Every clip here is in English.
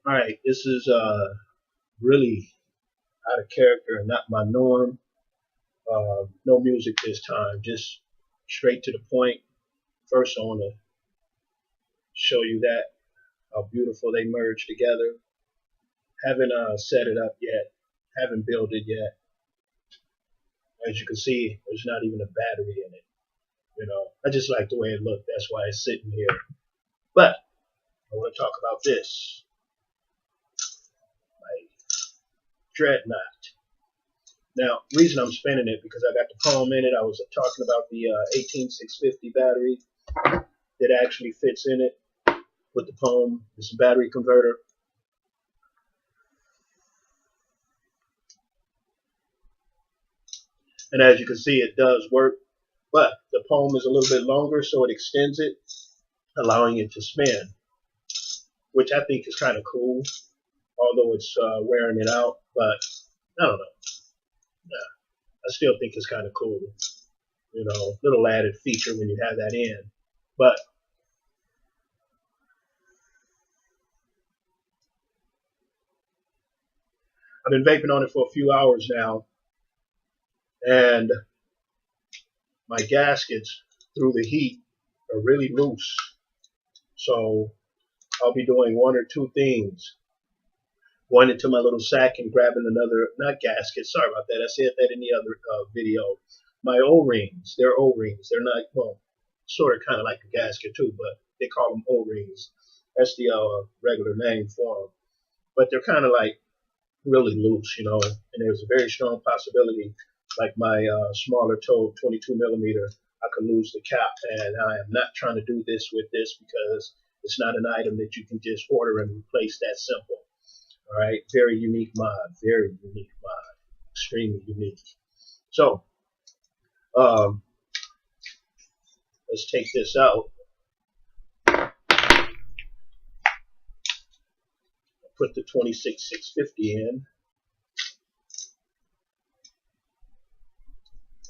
All right, this is really out of character and not my norm. No music this time, just straight to the point. First, I want to show you that how beautiful they merge together. Haven't set it up yet, haven't built it yet. As you can see, there's not even a battery in it. I just like the way it looked. That's why it's sitting here. But I want to talk about this, my Dreadnaut. Now, reason I'm spinning it because I got the poem in it. I was talking about the 18650 battery that actually fits in it with the poem. It's a battery converter. And as you can see, it does work. But the poem is a little bit longer, so it extends it, allowing it to spin, which I think is kind of cool, although it's wearing it out. But I don't know. Nah, I still think it's kind of cool. Little added feature when you have that in. But I've been vaping on it for a few hours now, and my gaskets through the heat are really loose. So I'll be doing one or two things. Going into my little sack and grabbing another, not gasket, sorry about that. I said that in the other video. My O-rings, they're O-rings. They're not, well, sort of kind of like a gasket too, but they call them O-rings. That's the regular name for them. But they're kind of like really loose, and there's a very strong possibility, like my smaller toe 22 millimeter, I could lose the cap, and I am not trying to do this with this because it's not an item that you can just order and replace that simple. All right, very unique mod, extremely unique. So let's take this out. Put the 26650 in.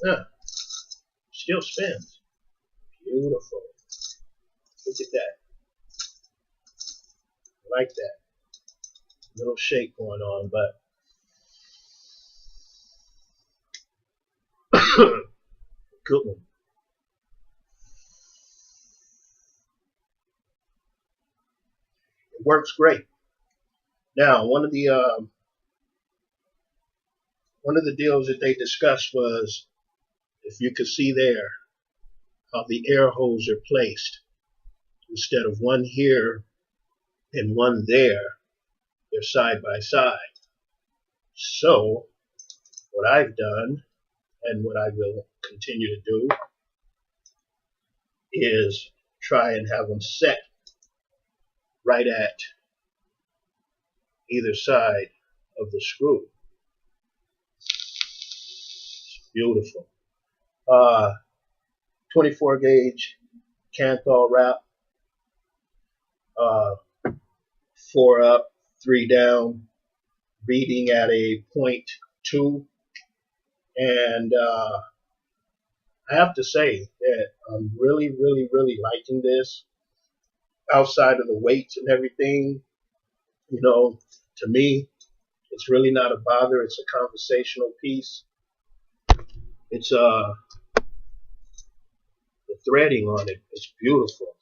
Yeah, still spins. Beautiful. Look at that. Like that. Little shake going on, but good one. It works great. Now, one of the deals that they discussed was, if you could see there, how the air holes are placed. Instead of one here and one there, they're side by side. So what I've done, and what I will continue to do, is try and have them set right at either side of the screw. It's beautiful. 24 gauge Canthal wrap, 4 up, 3 down, reading at a 0.2, and I have to say that I'm really liking this. Outside of the weight and everything, to me, it's really not a bother. It's a conversational piece. It's the threading on it is beautiful.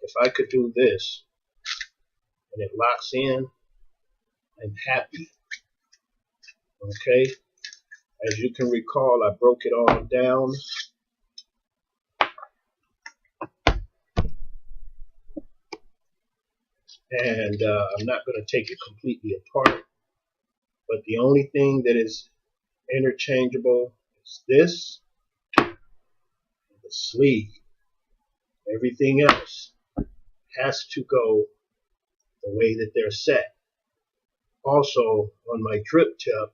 If I could do this and it locks in, I'm happy. Okay, as you can recall, I broke it all down. And I'm not going to take it completely apart, but the only thing that is interchangeable is this and the sleeve. Everything else has to go the way that they're set. Also, on my drip tip,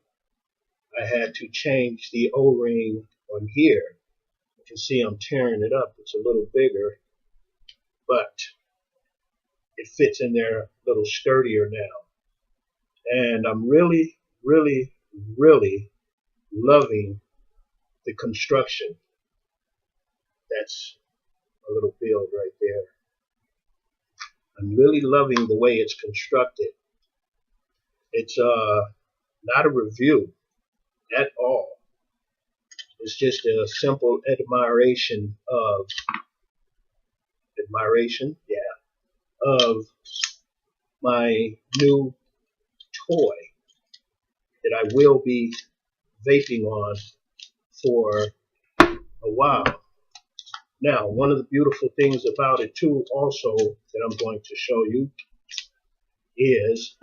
I had to change the O-ring on here. You can see I'm tearing it up. It's a little bigger, but it fits in there a little sturdier now. And I'm really loving the construction. That's a little build right there. I'm really loving the way it's constructed. It's not a review at all. It's just a simple of my new toy that I will be vaping on for a while. Now, one of the beautiful things about it too, also, that I'm going to show you is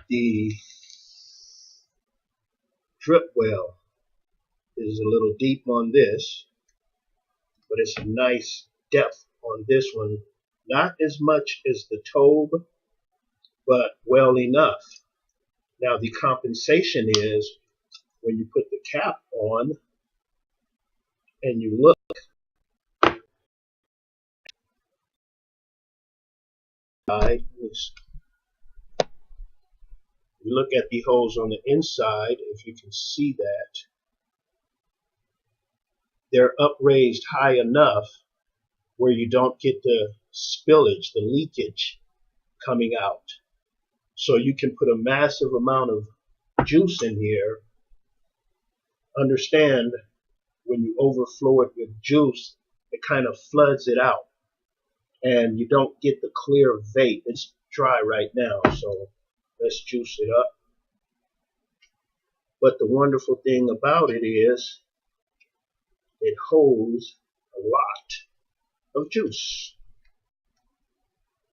the drip well is a little deep on this, but it's a nice depth on this one. Not as much as the Tobe, but well enough. Now the compensation is when you put the cap on and you look at the holes on the inside, if you can see that, they're upraised high enough where you don't get the spillage, the leakage coming out. So you can put a massive amount of juice in here. Understand, when you overflow it with juice, it kind of floods it out and you don't get the clear vape. It's dry right now, so let's juice it up. But the wonderful thing about it is it holds a lot of juice,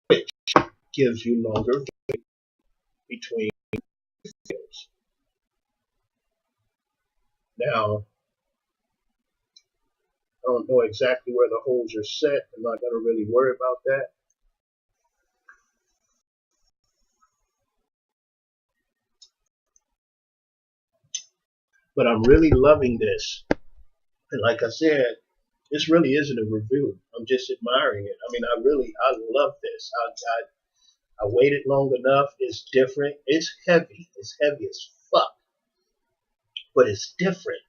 which gives you longer vape between fills. Now, I don't know exactly where the holes are set. I'm not going to really worry about that. But I'm really loving this. And like I said, this really isn't a review. I'm just admiring it. I mean, I love this. I waited long enough. It's different. It's heavy. It's heavy as fuck. But it's different.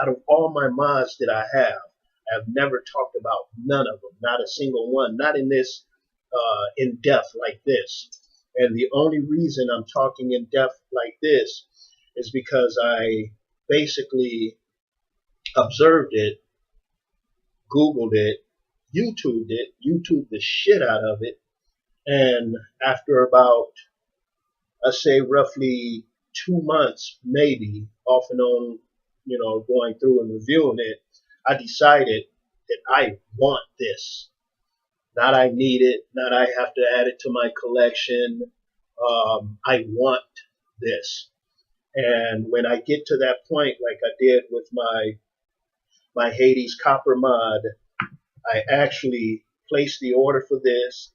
Out of all my mods that I have, I've never talked about none of them. Not a single one. Not in this in depth like this. And the only reason I'm talking in depth like this is because I basically observed it, Googled it, YouTubed the shit out of it, and after about, I say roughly 2 months, maybe off and on, going through and reviewing it, I decided that I want this. Not I need it, not I have to add it to my collection. I want this. And when I get to that point, like I did with my Hades copper mod, I actually placed the order for this.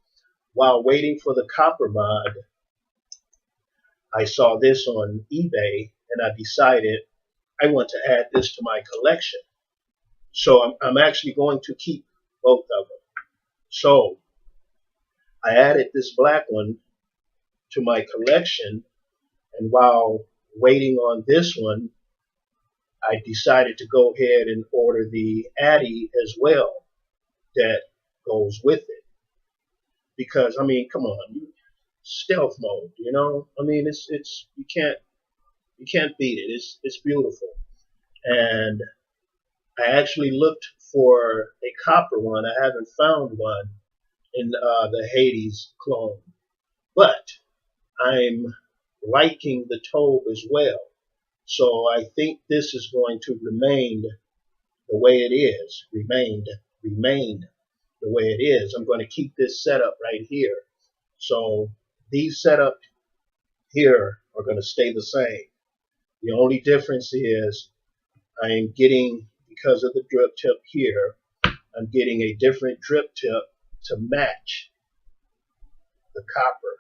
While waiting for the copper mod, I saw this on eBay and I decided I want to add this to my collection. So I'm actually going to keep both of them. So I added this black one to my collection, and while waiting on this one, I decided to go ahead and order the Addy as well that goes with it. Because I mean, come on, stealth mode, I mean, it's you can't beat it. It's beautiful. And I actually looked for a copper one. I haven't found one in the Hades clone, but I'm liking the Tobe as well. So I think this is going to remain the way it is. Remain the way it is. I'm going to keep this setup right here. So these setup here are going to stay the same. The only difference is I am getting, because of the drip tip here, I'm getting a different drip tip to match the copper.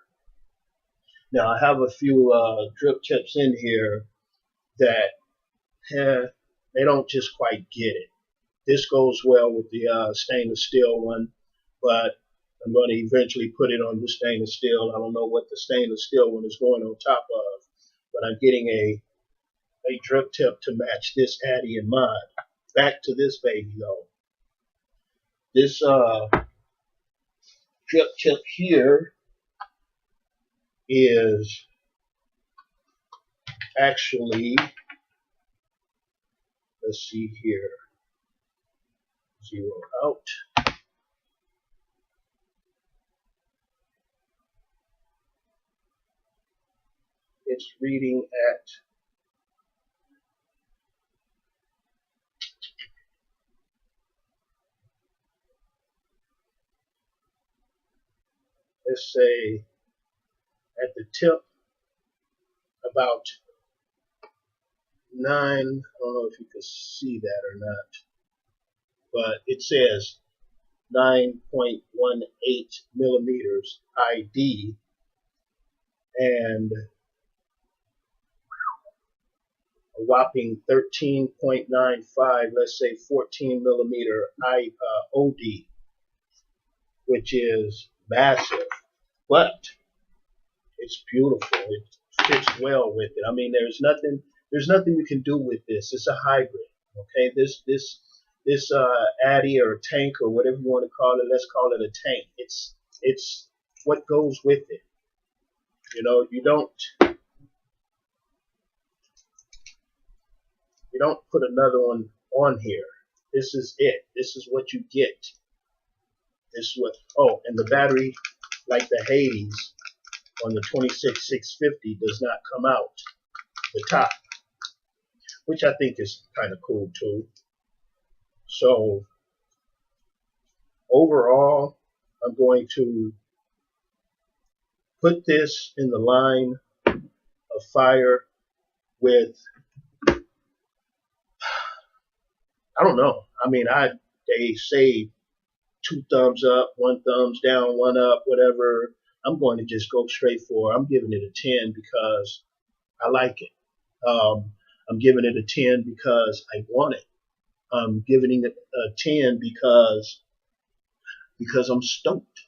Now I have a few drip tips in here that they don't just quite get it. This goes well with the stainless steel one, but I'm going to eventually put it on the stainless steel. I don't know what the stainless steel one is going on top of, but I'm getting a drip tip to match this Addy and mod. back to this baby though. This drip tip here is actually, let's see here, zero out. It's reading at, let's say, at the tip, about 9, I don't know if you can see that or not, but it says 9.18 millimeters ID and a whopping 13.95, let's say 14 millimeter OD, which is massive, but it's beautiful. It fits well with it. I mean, there's nothing you can do with this. It's a hybrid. Okay, this Addy or tank or whatever you want to call it, let's call it a tank. It's what goes with it. You know, you don't put another one on here. This is it. This is what you get. This is what. Oh, and the battery, like the Hades on the 26650, does not come out the top, which I think is kind of cool too. So overall, I'm going to put this in the line of fire with, I don't know. I mean, they say 2 thumbs up, 1 thumbs down, 1 up, whatever. I'm going to just go straight for, I'm giving it a 10 because I like it. I'm giving it a 10 because I want it. I'm giving it a 10 because I'm stoked.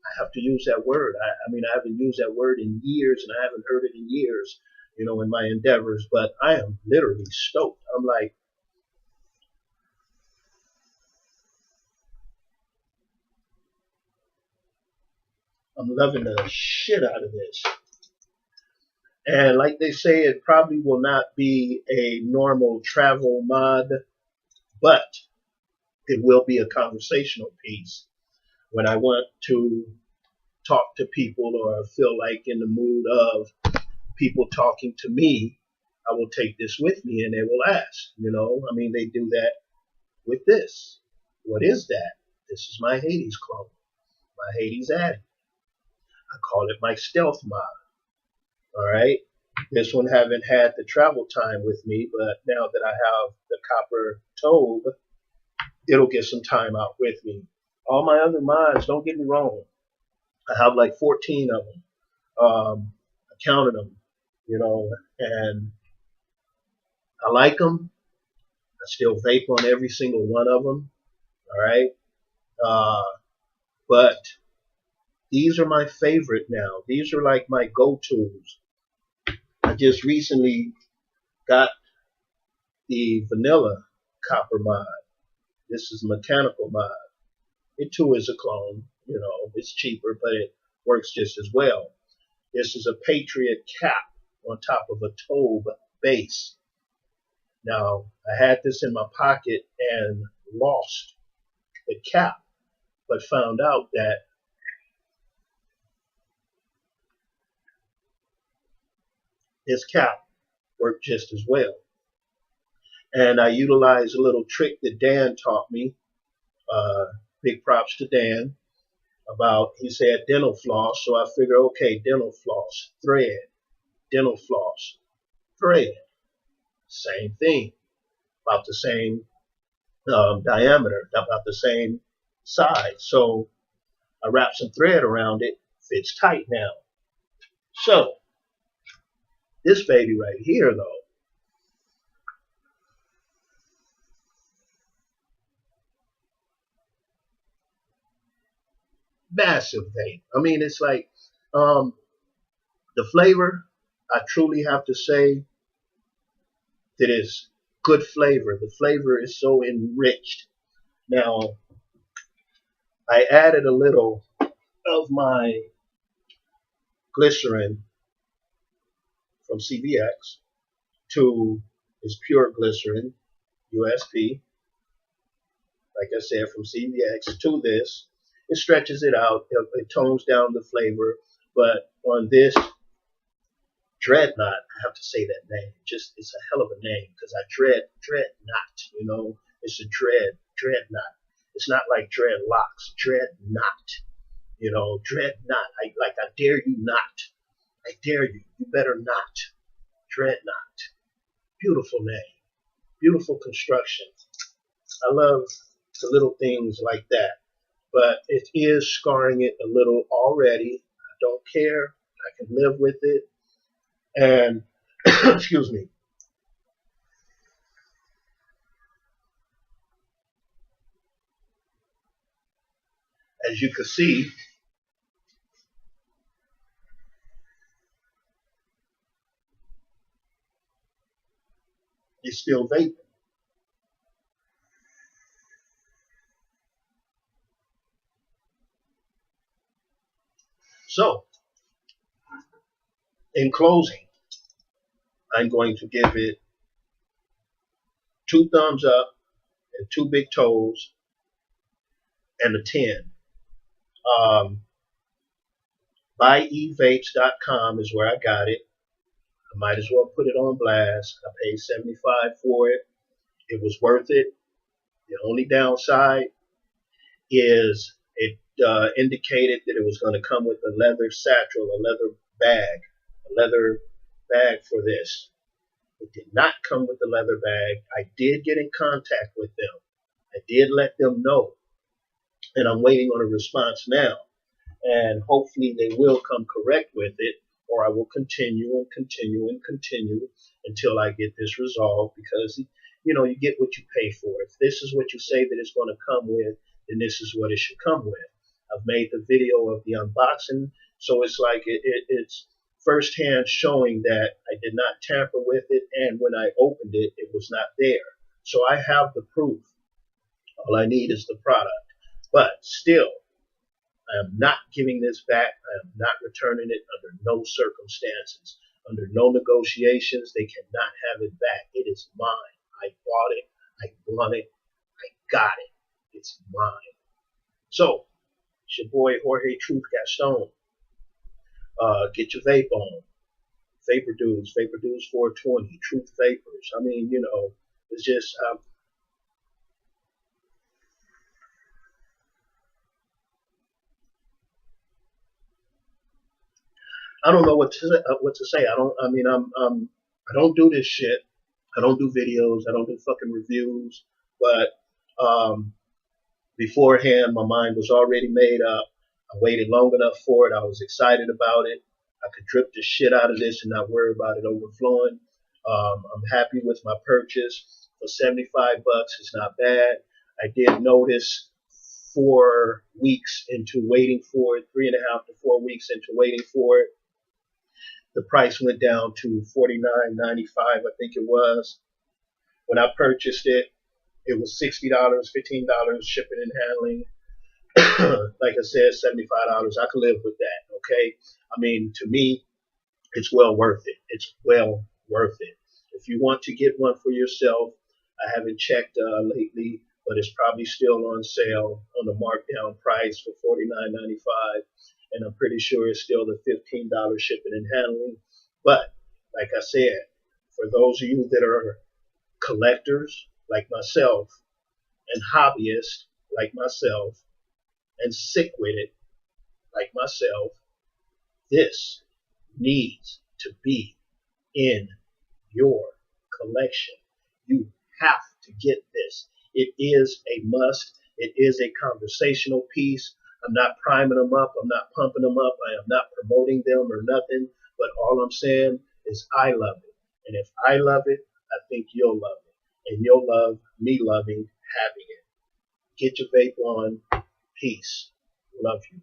I have to use that word. I mean, I haven't used that word in years, and I haven't heard it in years, you know, in my endeavors, but I am literally stoked. I'm like, I'm loving the shit out of this. And like they say, it probably will not be a normal travel mod, but it will be a conversational piece when I want to talk to people or feel like in the mood of people talking to me. I will take this with me and they will ask, you know, I mean, they do that with this. What is that? This is my Hades clone, my Hades Addy. I call it my stealth mod. All right. This one haven't had the travel time with me, but now that I have the copper tobe, it'll get some time out with me. All my other mods, don't get me wrong, I have like 14 of them. I counted them, you know, and I like them. I still vape on every single one of them. All right. But these are my favorite now. These are like my go-tos. I just recently got the vanilla copper mod. This is mechanical mod. It too is a clone. You know, it's cheaper, but it works just as well. This is a Patriot cap on top of a Tobe base. Now, I had this in my pocket and lost the cap, but found out that this cap worked just as well. And I utilized a little trick that Dan taught me. Big props to Dan about, he said dental floss. So I figured, okay, dental floss, thread, dental floss, thread. Same thing, about the same diameter, about the same size. So I wrapped some thread around it, fits tight now. So this baby right here, though, massive vape. I mean, it's like the flavor. I truly have to say that it's good flavor. The flavor is so enriched. Now, I added a little of my glycerin from CVX to this pure glycerin, USP, like I said, from CVX to this. It stretches it out, it tones down the flavor, but on this Dreadnought, I have to say that name. Just it's a hell of a name because I Dreadnought. You know, it's a Dreadnought. It's not like dreadlocks. Dreadnought. You know, Dreadnought. I dare you not. I dare you. You better not. Dreadnought. Beautiful name. Beautiful construction. I love the little things like that. But it is scarring it a little already. I don't care. I can live with it. And excuse me. As you can see, it's still vaping. So, in closing, I'm going to give it 2 thumbs up and 2 big toes and a 10. Buyevapes.com is where I got it. I might as well put it on blast. I paid $75 for it. It was worth it. The only downside is it indicated that it was going to come with a leather satchel, a leather bag for this. It did not come with the leather bag. I did get in contact with them. I did let them know, and I'm waiting on a response now. And hopefully they will come correct with it, or I will continue and continue and continue until I get this resolved, because you get what you pay for. If this is what you say that it's going to come with, then this is what it should come with. I've made the video of the unboxing, so it's like it's firsthand showing that I did not tamper with it, and when I opened it, it was not there. So I have the proof. All I need is the product. But still, I am not giving this back. I am not returning it under no circumstances. Under no negotiations. They cannot have it back. It is mine. I bought it. I want it. I got it. It's mine. So, it's your boy Jorge Truth Gaston. Get your vape on. Vapor Dudes 420, Truth Vapors. I mean, it's just I don't know what to say. I don't do this shit. I don't do videos. I don't do fucking reviews. But beforehand, my mind was already made up. I waited long enough for it. I was excited about it. I could drip the shit out of this and not worry about it overflowing. I'm happy with my purchase. For $75, it's not bad. I did notice 4 weeks into waiting for it, 3.5 to 4 weeks into waiting for it, the price went down to $49.95, I think it was. When I purchased it, it was $60, $15 shipping and handling. Like I said, $75. I could live with that, okay? I mean, to me, it's well worth it. It's well worth it. If you want to get one for yourself, I haven't checked lately, but it's probably still on sale on the markdown price for $49.95. And I'm pretty sure it's still the $15 shipping and handling. But like I said, for those of you that are collectors like myself and hobbyists like myself and sick with it like myself, this needs to be in your collection. You have to get this. It is a must. It is a conversational piece. I'm not priming them up. I'm not pumping them up. I am not promoting them or nothing. But all I'm saying is I love it. And if I love it, I think you'll love it. And you'll love me loving having it. Get your vape on. Peace. Love you.